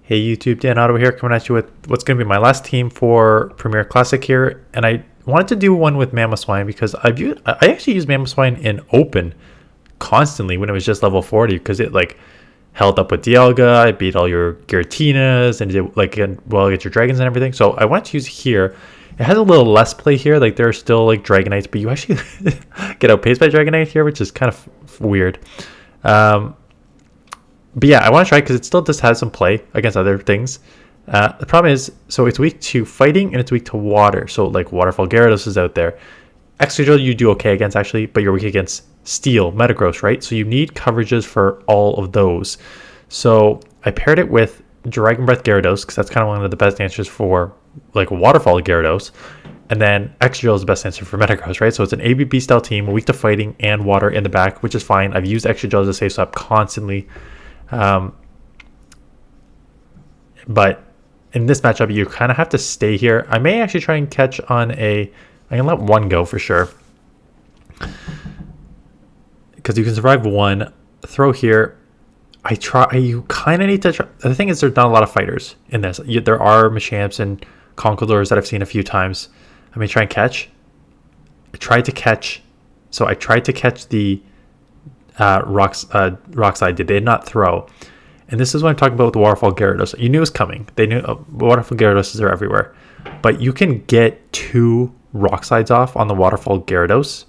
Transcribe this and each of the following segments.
Hey YouTube, Dan Ottawa here, coming at you with what's going to be my last team for Premier Classic here. And I wanted to do one with Mamoswine because I actually used Mamoswine in Open constantly when it was just level 40 because it like held up with Dialga, it beat all your Giratinas, and did like get your dragons and everything. So I wanted to use here. It has a little less play here, like there are still like Dragonites, but you actually get outpaced by Dragonite here, which is kind of weird. But yeah, I want to try because it still just has some play against other things. The problem is, so it's weak to fighting and it's weak to water. So like Waterfall Gyarados is out there. Excadrill you do okay against actually, but you're weak against Steel, Metagross, right? So you need coverages for all of those. So I paired it with Dragon Breath Gyarados because that's kind of one of the best answers for like Waterfall Gyarados. And then Excadrill is the best answer for Metagross, right? So it's an ABB style team, weak to fighting and water in the back, which is fine. I've used Excadrill as a safe swap constantly. But in this matchup, you kind of have to stay here. I may actually try and catch on I can let one go for sure. Because you can survive one. Throw here. You kind of need to try. The thing is, there's not a lot of fighters in this. There are Machamps and Conkeldurs that I've seen a few times. I may try and catch. I tried to catch the Rockslide did not throw. And this is what I'm talking about with the Waterfall Gyarados. You knew it was coming. They knew Waterfall Gyarados are everywhere. But you can get 2 Rockslides off on the Waterfall Gyarados,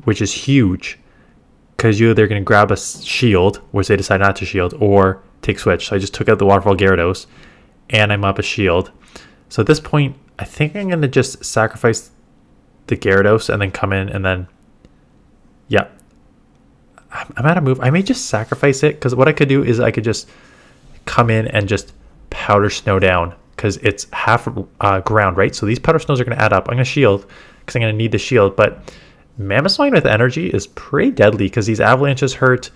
which is huge. Because you're either going to grab a shield, which they decide not to shield, or take switch. So I just took out the Waterfall Gyarados, and I'm up a shield. So at this point, I think I'm going to just sacrifice the Gyarados and then come in and then... Yeah. I'm out of move. I may just sacrifice it because what I could do is I could just come in and just powder snow down because it's half ground, right? So these powder snows are going to add up. I'm going to shield because I'm going to need the shield. But Mamoswine with energy is pretty deadly because these avalanches hurt.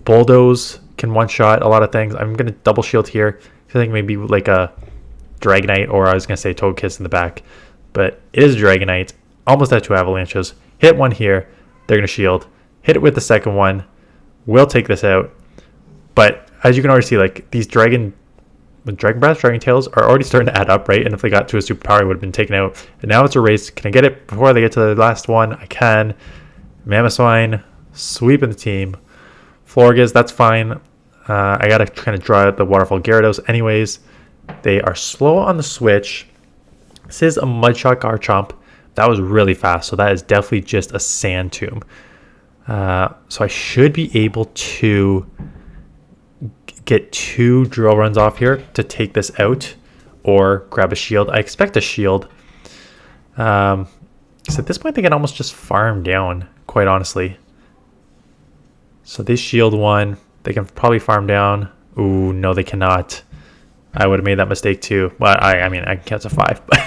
Bulldoze can one-shot a lot of things. I'm going to double shield here. I think maybe like a Dragonite, or I was going to say Togekiss in the back. But it is Dragonite. Almost had 2 avalanches. Hit one here. They're going to shield. Hit it with the second one. We'll take this out. But as you can already see, like these Dragon Breath, Dragon Tails are already starting to add up, right? And if they got to a superpower, it would have been taken out. And now it's a race. Can I get it before they get to the last one? I can. Mamoswine sweeping the team. Florges, that's fine. I got to kind of draw out the Waterfall Gyarados anyways. They are slow on the switch. This is a Mudshot Garchomp. That was really fast, so that is definitely just a Sand Tomb. So I should be able to get 2 drill runs off here to take this out or grab a shield. I expect a shield. So at this point, they can almost just farm down, quite honestly. So they shield one. They can probably farm down. Ooh, no, they cannot. I would have made that mistake too. Well, I mean, I can catch a 5. But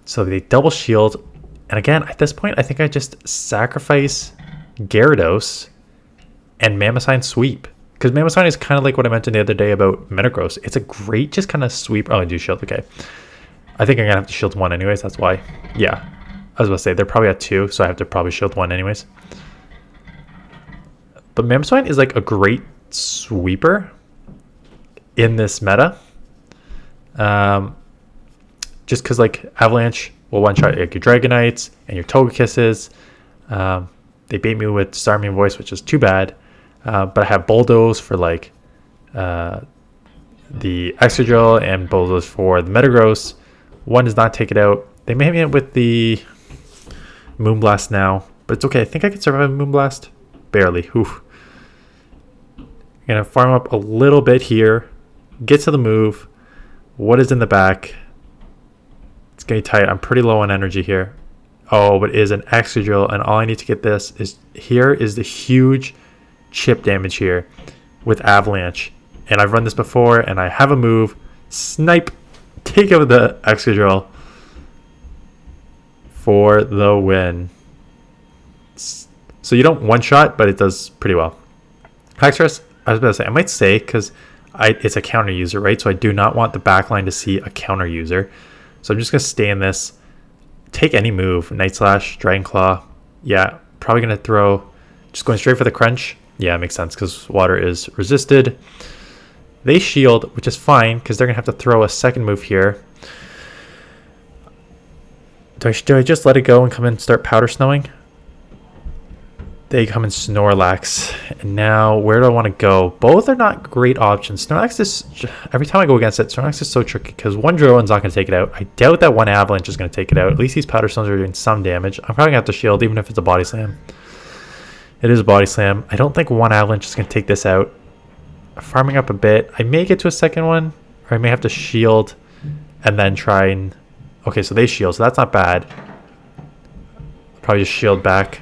so they double shield. And again, at this point, I think I just sacrifice Gyarados and Mamoswine sweep. Because Mamoswine is kind of like what I mentioned the other day about Metagross. It's a great just kind of sweep. Oh, I do shield. Okay. I think I'm going to have to shield 1 anyways. That's why. Yeah. I was about to say, they're probably at 2, so I have to probably shield 1 anyways. But Mamoswine is like a great sweeper in this meta. Just because like Avalanche will one-shot like your Dragonites and your Togekisses. They bait me with Starmie Voice, which is too bad. But I have Bulldoze for like the Excadrill and Bulldoze for the Metagross. One does not take it out. They may hit with the Moonblast now, but it's okay. I think I can survive a Moonblast. Barely. Oof. I'm going to farm up a little bit here. Get to the move. What is in the back? It's getting tight. I'm pretty low on energy here. Oh, but it is an Excadrill, and all I need to get this is here is the huge chip damage here with Avalanche. And I've run this before, and I have a move. Snipe. Take out the Excadrill for the win. So you don't one-shot, but it does pretty well. Hexpress, I was about to say, I might say, because it's a counter user, right? So I do not want the backline to see a counter user. So I'm just going to stay in this. Take any move. Night Slash, Dragon Claw. Yeah, probably going to throw... Just going straight for the crunch. Yeah, it makes sense because water is resisted. They shield, which is fine because they're going to have to throw a second move here. Do I just let it go and come in and start powder snowing? They come in Snorlax. And now, where do I want to go? Both are not great options. Snorlax is... Every time I go against it, Snorlax is so tricky because one Drill's not going to take it out. I doubt that one Avalanche is going to take it out. At least these powder stones are doing some damage. I'm probably going to have to shield even if it's a Body Slam. It is a Body Slam. I don't think one Avalanche is going to take this out. Farming up a bit. I may get to a second one. Or I may have to shield and then try and... Okay, so they shield, so that's not bad. Probably just shield back.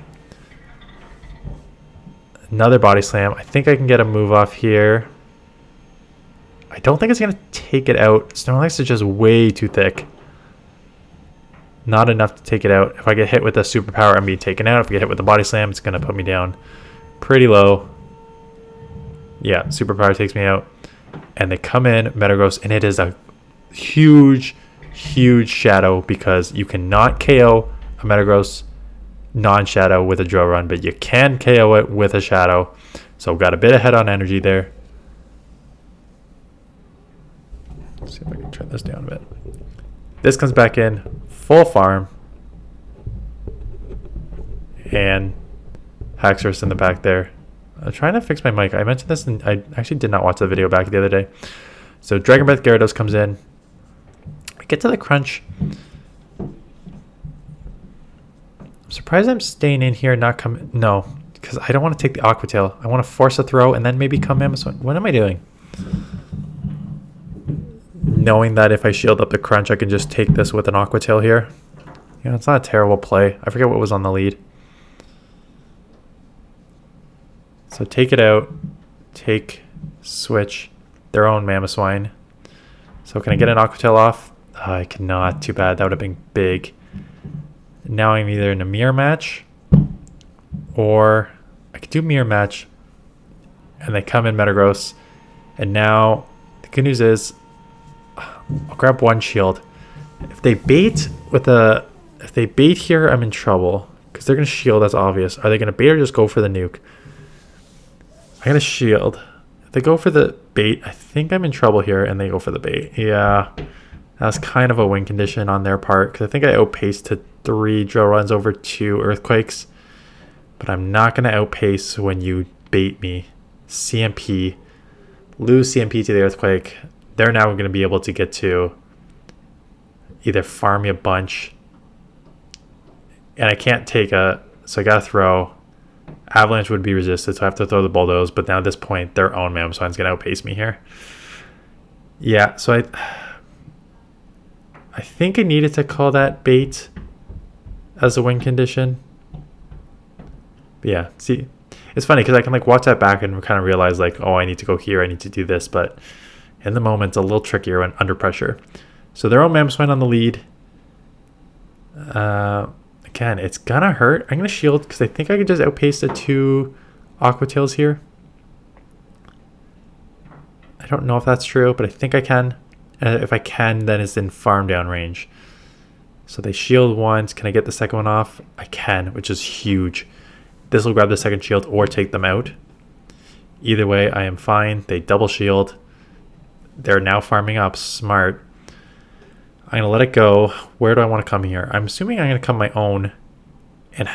Another Body Slam. I think I can get a move off here. I don't think it's going to take it out. Snorlax is just way too thick. Not enough to take it out. If I get hit with a superpower, I'm being taken out. If I get hit with a Body Slam, it's going to put me down pretty low. Yeah, superpower takes me out. And they come in, Metagross, and it is a huge shadow because you cannot KO a Metagross non-shadow with a drill run, but you can KO it with a shadow. So got a bit ahead on energy there. Let's see if I can turn this down a bit. This comes back in, full farm. And Haxorus in the back there. I'm trying to fix my mic. I mentioned this and I actually did not watch the video back the other day. So Dragon Breath Gyarados comes in. Get to the crunch. I'm surprised I'm staying in here and not coming. No, because I don't want to take the Aqua Tail. I want to force a throw and then maybe come Mamoswine. What am I doing? Knowing that if I shield up the crunch, I can just take this with an Aqua Tail here. You know, it's not a terrible play. I forget what was on the lead. So take it out. Take, switch, their own Mamoswine. So can I get an Aqua Tail off? I cannot. Too bad. That would have been big. Now I'm either in a mirror match or I could do mirror match and they come in Metagross. And now the good news is I'll grab one shield. If they bait here, I'm in trouble because they're going to shield. That's obvious. Are they going to bait or just go for the nuke? I'm going to shield. If they go for the bait, I think I'm in trouble here and they go for the bait. Yeah. That's kind of a win condition on their part because I think I outpaced to 3 drill runs over 2 earthquakes. But I'm not going to outpace when you bait me. CMP. Lose CMP to the earthquake. They're now going to be able to get to either farm me a bunch. And I can't take a... So I got to throw. Avalanche would be resisted, so I have to throw the Bulldoze. But now at this point, their own Mamoswine's going to outpace me here. Yeah, so I think I needed to call that bait as a win condition. But yeah, see, it's funny because I can like watch that back and kind of realize like, oh, I need to go here, I need to do this. But in the moment, it's a little trickier when under pressure. So their own Mamoswine on the lead. Again, it's gonna hurt. I'm gonna shield because I think I could just outpace the 2 Aqua Tails here. I don't know if that's true, but I think I can. If I can, then it's in farm down range. So they shield once. Can I get the second one off? I can, which is huge. This will grab the second shield or take them out. Either way, I am fine. They double shield. They're now farming up. Smart. I'm going to let it go. Where do I want to come here? I'm assuming I'm going to come my own and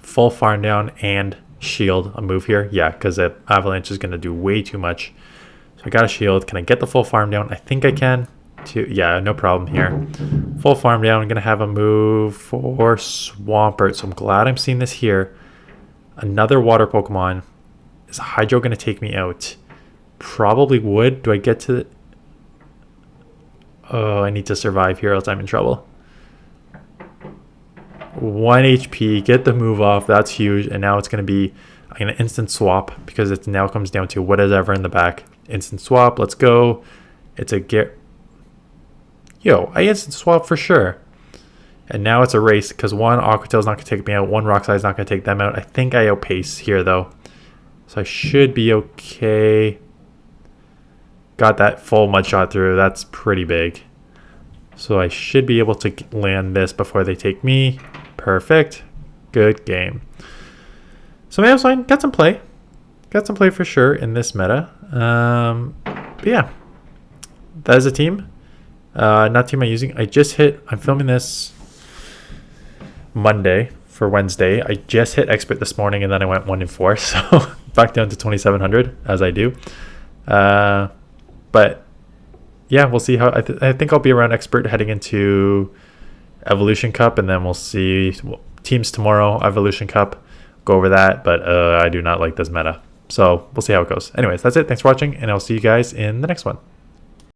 full farm down and shield a move here. Yeah, because the Avalanche is going to do way too much. So I got a shield. Can I get the full farm down? I think I can. Yeah, no problem here. Full farm down. I'm going to have a move for Swampert. So I'm glad I'm seeing this here. Another water Pokemon. Is Hydro going to take me out? Probably would. Do I get to the... Oh, I need to survive here else I'm in trouble. 1 HP. Get the move off. That's huge. And now it's going to be... I'm going to instant swap because it now comes down to whatever in the back. Instant swap. Let's go. It's a get... Yo, I instant swap for sure. And now it's a race because one Aqua Tail's not going to take me out. One Rock Slide's not going to take them out. I think I outpace here though. So I should be okay. Got that full mud shot through. That's pretty big. So I should be able to land this before they take me. Perfect. Good game. So Mamoswine got some play. got some play for sure in this meta. But yeah, that is a team. Not team I'm using. I'm filming this Monday for Wednesday. I just hit expert this morning, and then I went 1 in 4, so back down to 2,700 as I do. But yeah, we'll see how. I think I'll be around expert heading into Evolution Cup, and then we'll see teams tomorrow. Evolution Cup, go over that. But I do not like this meta, so we'll see how it goes. Anyways, that's it. Thanks for watching, and I'll see you guys in the next one.